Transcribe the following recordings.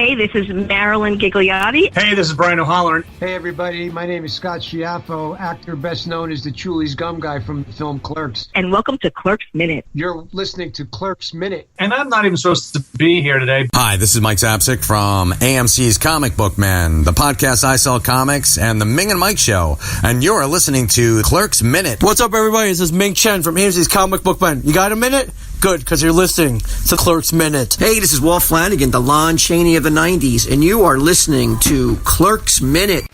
Hey, this is Marilyn Gigliotti. Hey, this is Brian O'Halloran. Hey, everybody. My name is Scott Schiaffo, actor best known as the Chulies Gum Guy from the film Clerks. And welcome to Clerks Minute. You're listening to Clerks Minute. And I'm not even supposed to be here today. Hi, this is Mike Zapsik from AMC's Comic Book Man, the podcast I Sell Comics, and the Ming and Mike Show. And you're listening to Clerks Minute. What's up, everybody? This is Ming Chen from AMC's Comic Book Man. You got a minute? Good, because you're listening to Clerks Minute. Hey, this is Walt Flanagan, the Lon Chaney of the 90s, and you are listening to Clerks Minute.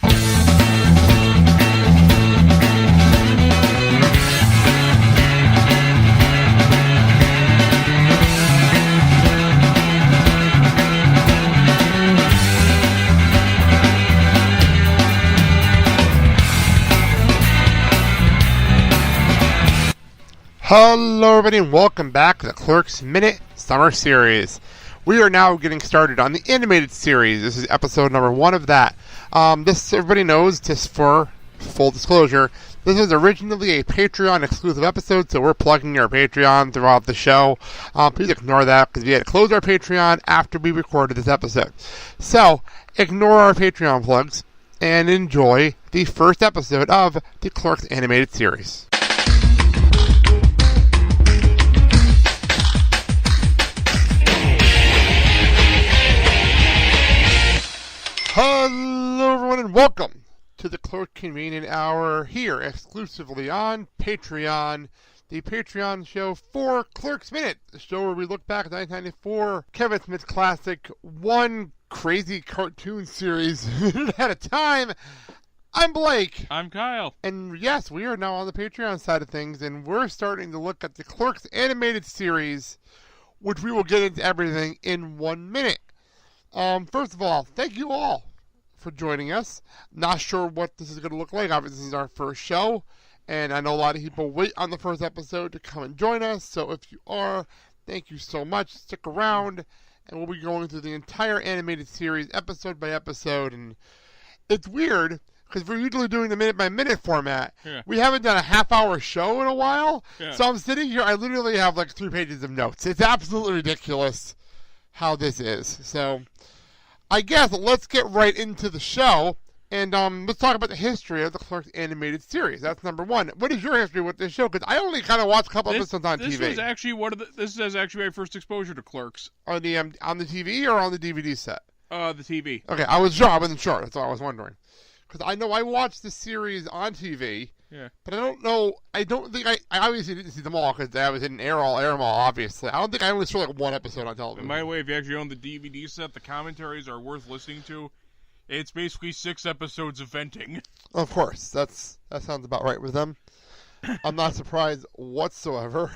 Hello everybody and welcome back to the Clerks Minute Summer Series. We are now getting started on the animated series. This is episode number 1 of that. This, everybody knows, just for full disclosure, this was originally a Patreon exclusive episode, so we're plugging our Patreon throughout the show. Please ignore that because we had to close our Patreon after we recorded this episode. So, ignore our Patreon plugs and enjoy the first episode of the Clerks animated series. Hello everyone and welcome to the Clerk Convenient Hour here exclusively on Patreon, the Patreon show for Clerks Minute, the show where we look back at 1994, Kevin Smith's classic, one crazy cartoon series at a time. I'm Blake. I'm Kyle. And yes, we are now on the Patreon side of things, and we're starting to look at the Clerks animated series, which we will get into everything in 1 minute. First of all, thank you all for joining us. Not sure what this is going to look like. Obviously, this is our first show, and I know a lot of people wait on the first episode to come and join us. So if you are, thank you so much. Stick around, and we'll be going through the entire animated series episode by episode. And it's weird because we're usually doing the minute-by-minute format. Yeah. We haven't done a half-hour show in a while. Yeah. So I'm sitting here. I literally have like 3 pages of notes. It's absolutely ridiculous how this is. So I guess let's get right into the show, and let's talk about the history of the Clerks animated series. That's number 1. What is your history with this show? Because I only kind of watched a couple episodes on TV. This is actually my first exposure to Clerks. On the TV or on the DVD set? The TV. Okay, I wasn't sure. That's all I was wondering. Because I know I watched the series on TV. Yeah. But I don't think I obviously didn't see them all because I was in air them all, obviously. I don't think I only saw like 1 episode on television. And by the way, if you actually own the DVD set, the commentaries are worth listening to. It's basically 6 episodes of venting. Of course. That sounds about right with them. I'm not surprised whatsoever.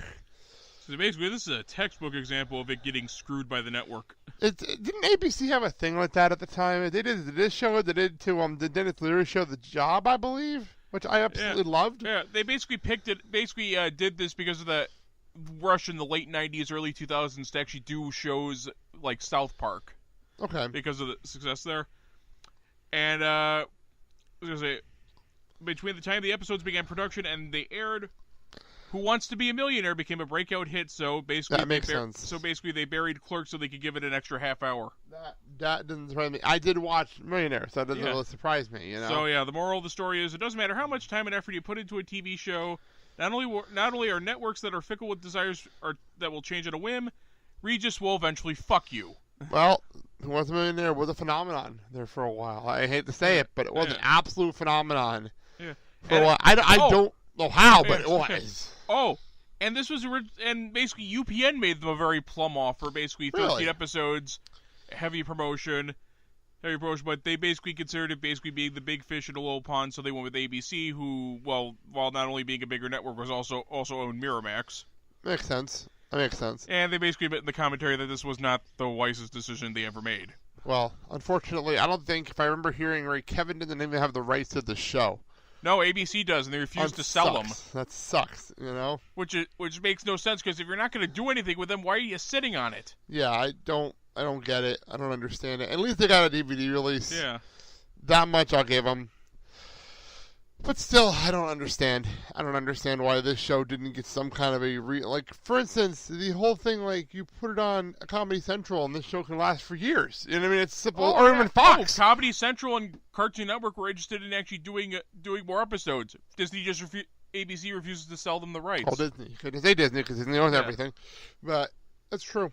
So basically, this is a textbook example of it getting screwed by the network. Didn't ABC have a thing like that at the time? They did this show. They did to the Dennis Leary show, The Job, I believe, which I absolutely loved. Yeah, they basically picked it. Basically, did this because of the rush in the late '90s, early 2000s to actually do shows like South Park. Okay. Because of the success there, and I was gonna say, between the time the episodes began production and they aired, Who Wants to Be a Millionaire became a breakout hit, so basically that makes sense. So basically they buried Clerks so they could give it an extra half hour. That doesn't surprise me. I did watch Millionaire, so that doesn't really surprise me, you know? So yeah, the moral of the story is it doesn't matter how much time and effort you put into a TV show, not only are networks that are fickle with desires that will change at a whim, Regis will eventually fuck you. Well, Who Wants to Be a Millionaire was a phenomenon there for a while. I hate to say it, but it was an absolute phenomenon for a while. I don't know how, but it was. Oh, and this was and basically UPN made them a very plum offer. Basically, 13 episodes, heavy promotion, but they basically considered it being the big fish in a little pond. So they went with ABC, who, while not only being a bigger network, was also owned Miramax. Makes sense. That makes sense. And they basically admit in the commentary that this was not the wisest decision they ever made. Well, unfortunately, I don't think, if I remember hearing right, Kevin didn't even have the rights to the show. No, ABC does, and they refuse to sell them. That sucks, you know? Which makes no sense, because if you're not going to do anything with them, why are you sitting on it? Yeah, I don't get it. I don't understand it. At least they got a DVD release. Yeah. That much I'll give them. But still, I don't understand. I don't understand why this show didn't get some kind of like, for instance, the whole thing, like, you put it on Comedy Central and this show can last for years. You know what I mean? It's simple. Or even Fox. Comedy Central and Cartoon Network were interested in actually doing more episodes. Disney just ABC refuses to sell them the rights. Oh, Disney. Couldn't say Disney because Disney owns everything. But that's true.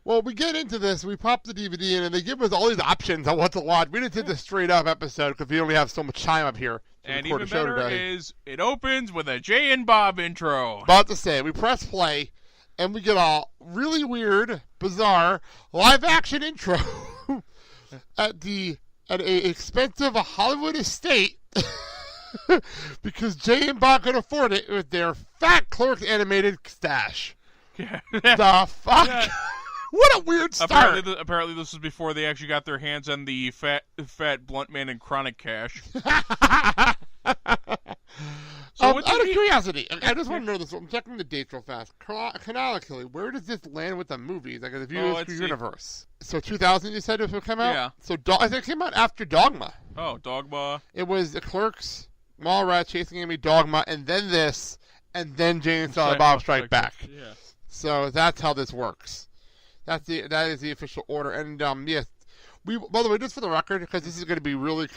Well, we get into this, we pop the DVD in, and they give us all these options on what to watch. We didn't do the straight-up episode because we only have so much time up here. And even better is, it opens with a Jay and Bob intro. About to say, we press play, and we get a really weird, bizarre, live-action intro at a expensive Hollywood estate because Jay and Bob could afford it with their fat Clerks animated stash. Yeah. The fuck? Yeah. What a weird start. Apparently this was before they actually got their hands on the fat Blunt Man and Chronic cash. Out of curiosity, I just want to know this. I'm checking the dates real fast. Canonically, where does this land with the movies? Like the View universe. So 2000, you said it would come out? Yeah. So I think it came out after Dogma. Oh, Dogma. It was the Clerks, Mallrats, Chasing Amy, Dogma, and then this, and then Jay and Silent Bob Strike Back. Yeah. So that's how this works. That is the official order. And yes, by the way, just for the record, because this is going to be really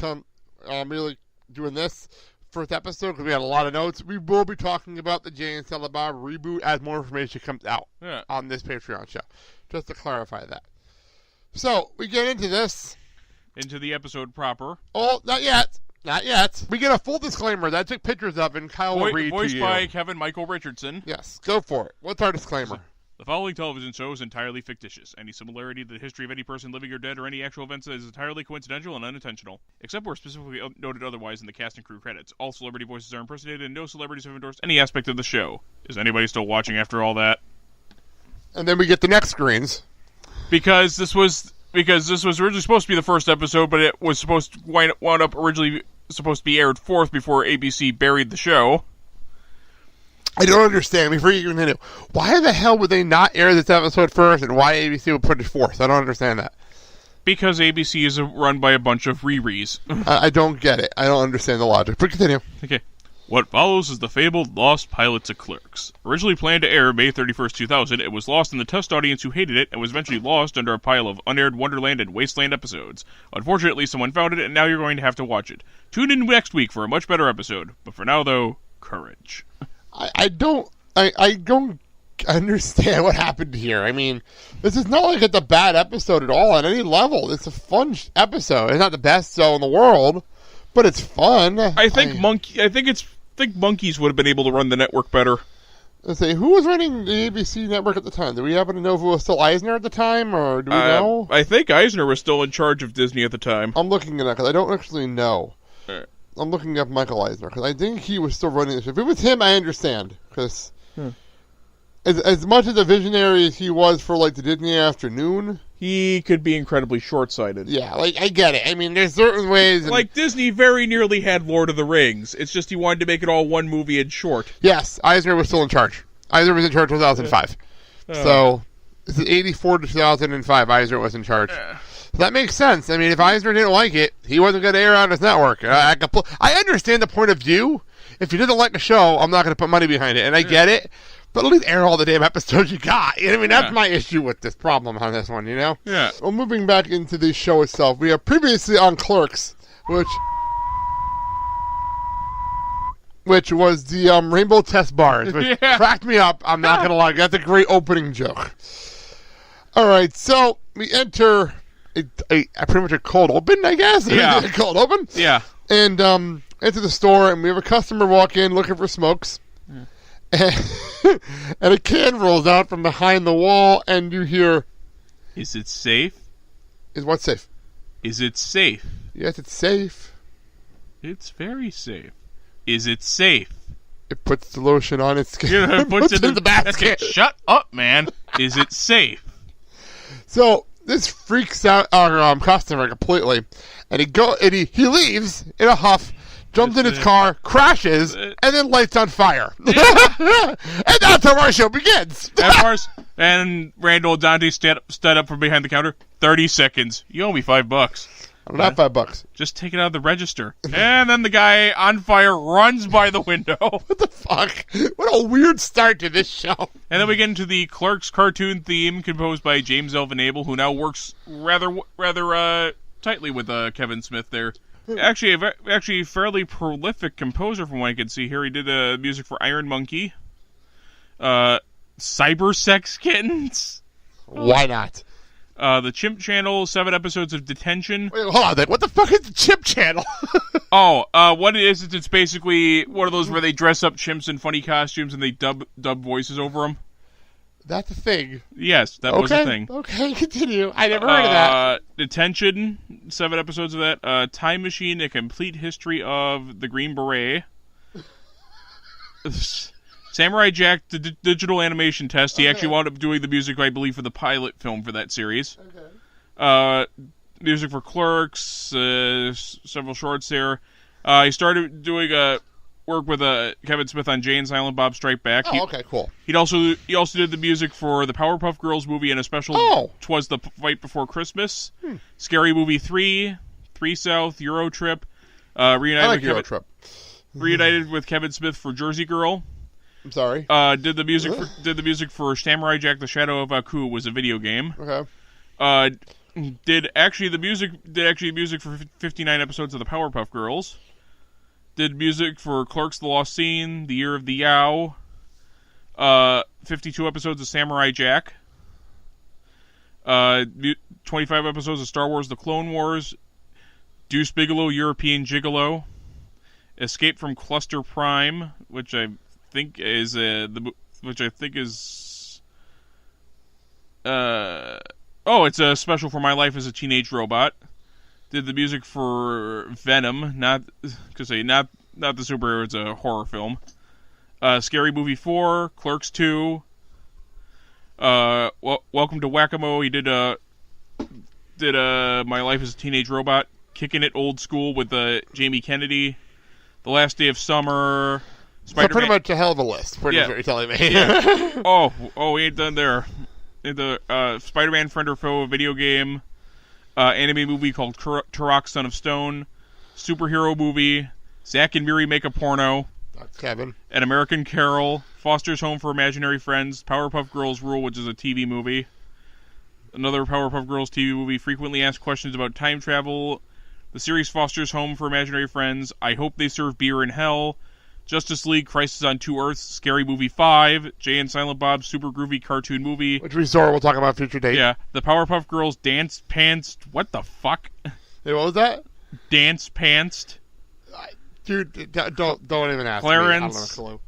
doing this first episode because we had a lot of notes. We will be talking about the Jay and Silent Bob reboot as more information comes out on this Patreon show. Just to clarify that. So we get into this, into the episode proper. Oh, not yet. Not yet. We get a full disclaimer that I took pictures of, and Kyle will read to you. Voiced by Kevin Michael Richardson. Yes, go for it. What's our disclaimer? The following television show is entirely fictitious. Any similarity to the history of any person living or dead or any actual events is entirely coincidental and unintentional. Except where specifically noted otherwise in the cast and crew credits. All celebrity voices are impersonated and no celebrities have endorsed any aspect of the show. Is anybody still watching after all that? And then we get the next screens. Because this was originally supposed to be the first episode, but it was supposed to wound up originally supposed to be aired fourth before ABC buried the show. I don't understand. Before you continue, why the hell would they not air this episode first, and why ABC would put it fourth? I don't understand that. Because ABC is run by a bunch of re-rees. I don't get it. I don't understand the logic. But continue. Okay. What follows is the fabled Lost Pilots of Clerks. Originally planned to air May 31st, 2000, it was lost in the test audience who hated it, and was eventually lost under a pile of unaired Wonderland and Wasteland episodes. Unfortunately, someone found it, and now you're going to have to watch it. Tune in next week for a much better episode. But for now, though, courage. I don't understand what happened here. I mean, this is not like it's a bad episode at all on any level. It's a fun episode. It's not the best show in the world, but it's fun. I think Monkeys would have been able to run the network better. Let's say, who was running the ABC network at the time? Do we happen to know if it was still Eisner at the time, or do we know? I think Eisner was still in charge of Disney at the time. I'm looking at that because I don't actually know. All right. I'm looking up Michael Eisner because I think he was still running the show. If it was him, I understand. Because as much as a visionary as he was for like the Disney afternoon, he could be incredibly short-sighted. Yeah, like I get it. I mean, there's certain ways. Like Disney very nearly had Lord of the Rings. It's just he wanted to make it all one movie and short. Yes, Eisner was still in charge. Eisner was in charge in 2005. So this is 84 to 2005. Eisner was in charge. That makes sense. I mean, if Eisner didn't like it, he wasn't going to air on his network. I understand the point of view. If he doesn't like a show, I'm not going to put money behind it. And I get it. But at least air all the damn episodes you got. I mean, that's my issue with this problem on this one, you know? Yeah. Well, moving back into the show itself, we have previously on Clerks, which was the Rainbow Test Bars, which cracked me up. I'm not going to lie. That's a great opening joke. All right, so we enter pretty much a cold open, I guess. Yeah. A cold open. Yeah. And enter the store, and we have a customer walk in looking for smokes. And a can rolls out from behind the wall, and you hear... Is it safe? Is what safe? Is it safe? Yes, it's safe. It's very safe. Is it safe? It puts the lotion on its skin. It puts it in the basket. Shut up, man. Is it safe? So this freaks out our customer completely, and he leaves in a huff, jumps in his car, crashes, and then lights on fire. And that's how our show begins. And Randall and Dante stand up from behind the counter. 30 seconds. You owe me $5. Not $5. Just take it out of the register. And then the guy on fire runs by the window. What the fuck? What a weird start to this show. And then we get into the Clerks cartoon theme composed by James Elvin Abel, who now works rather tightly with Kevin Smith there. Actually, a fairly prolific composer from what I can see here. He did music for Iron Monkey, Cyber Sex Kittens. Why not? The Chimp Channel, 7 episodes of Detention. Wait, hold on. What the fuck is the Chimp Channel? What it is it's basically one of those where they dress up chimps in funny costumes and they dub voices over them. That's a thing. Yes, that was a thing. Okay, continue. I never heard of that. Detention, 7 episodes of that. Time Machine, A Complete History of the Green Beret. Samurai Jack, the digital animation test. He actually wound up doing the music, I believe, for the pilot film for that series. Okay. Music for Clerks, several shorts there. He started doing work with Kevin Smith on Jay and Silent Bob Strike Back. Okay, cool. He also did the music for the Powerpuff Girls movie and a special Twas the Fight Before Christmas, Scary Movie 3, 3 South, Euro Trip, reunited with Kevin Smith for Jersey Girl. I'm sorry. Did the music for Samurai Jack: The Shadow of Aku was a video game. Okay. Did the music for 59 episodes of the Powerpuff Girls. Did music for Clerks: The Lost Scene, The Year of the Yow. 52 episodes of Samurai Jack. 25 episodes of Star Wars: The Clone Wars. Deuce Bigalow, European Gigolo. Escape from Cluster Prime, which I think is it's a special for My Life as a Teenage Robot. Did the music for Venom, not the superhero, it's a horror film. Scary Movie 4, Clerks 2. Welcome to Whack-A-Mole. He did My Life as a Teenage Robot, Kicking It Old School with Jamie Kennedy. The Last Day of Summer. So pretty much a hell of a list. What you're telling me. Yeah. We ain't done there. The Spider-Man Friend or Foe, a video game. Anime movie called Turok, Son of Stone. Superhero movie. Zack and Miri Make a Porno. Kevin. An American Carol. Foster's Home for Imaginary Friends. Powerpuff Girls Rule, which is a TV movie. Another Powerpuff Girls TV movie. Frequently Asked Questions About Time Travel. The series Foster's Home for Imaginary Friends. I Hope They Serve Beer in Hell. Justice League, Crisis on Two Earths, Scary Movie 5, Jay and Silent Bob, Super Groovy Cartoon Movie. Which we'll talk about future date. Yeah, the Powerpuff Girls Dance Pantsed. What the fuck? Hey, what was that? Dance Pantsed. Dude, don't even ask Clarence. me. I don't have a clue.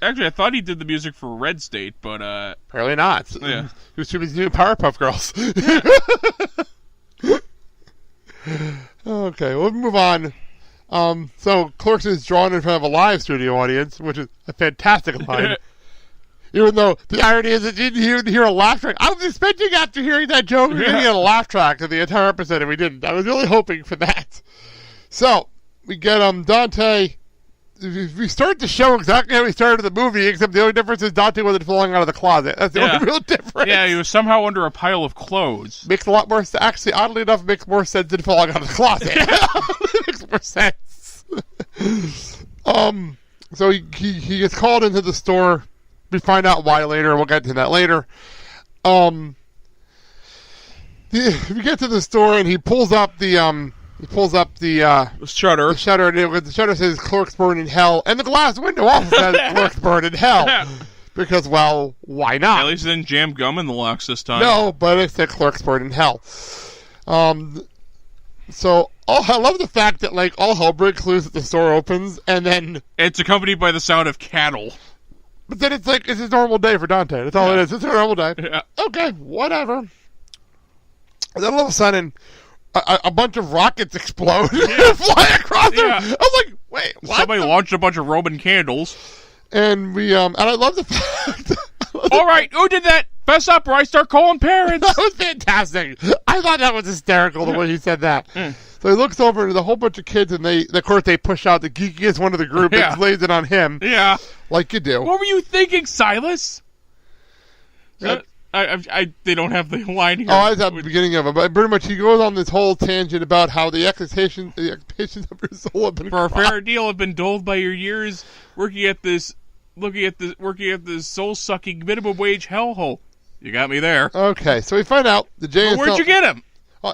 Actually, I thought he did the music for Red State, but apparently not. Yeah. He was too busy doing Powerpuff Girls. Okay, we'll move on. So Clerks is drawn in front of a live studio audience, which is a fantastic line. Even though the irony is that you didn't hear a laugh track. I was expecting after hearing that joke, we didn't get a laugh track of the entire episode, and we didn't. I was really hoping for that. So we get Dante. We start the show exactly how we started the movie, except the only difference is Dante wasn't falling out of the closet. That's the only real difference. Yeah, he was somehow under a pile of clothes. Makes a lot more sense. Actually, oddly enough, makes more sense than falling out of the closet. Makes more sense. So he gets called into the store. We find out why later. We'll get to that later. We get to the store and he pulls up the shutter. The shutter, and the shutter says "Clerks burn in hell," and the glass window also says "Clerks burn in hell." Yeah. Because, well, why not? At least it didn't jam gum in the locks this time. No, but it said "Clerks burn in hell." So I love the fact that all hell breaks loose at the store opens, and then it's accompanied by the sound of cattle. But then it's it's a normal day for Dante. That's all it is. It's a normal day. Yeah. Okay, whatever. And then all of a sudden, a bunch of rockets explode fly across there. I was like, wait, what? Somebody launched a bunch of Roman candles. And we and I love the fact. All right, who did that? Fess up or I start calling parents. That was fantastic. I thought that was hysterical the way he said that. So he looks over and there's a whole bunch of kids, and of course they push out the geekiest one of the group and lays it on him. Yeah. Like you do. What were you thinking, Silas? They don't have the line here. Oh, I was at the beginning of it, but pretty much he goes on this whole tangent about how the expectations of your soul have been for a crossed. fair deal have been dulled by your years working at this soul-sucking minimum wage hellhole. You got me there. Okay, so we find out the JSL. Well, where'd you get him? Oh,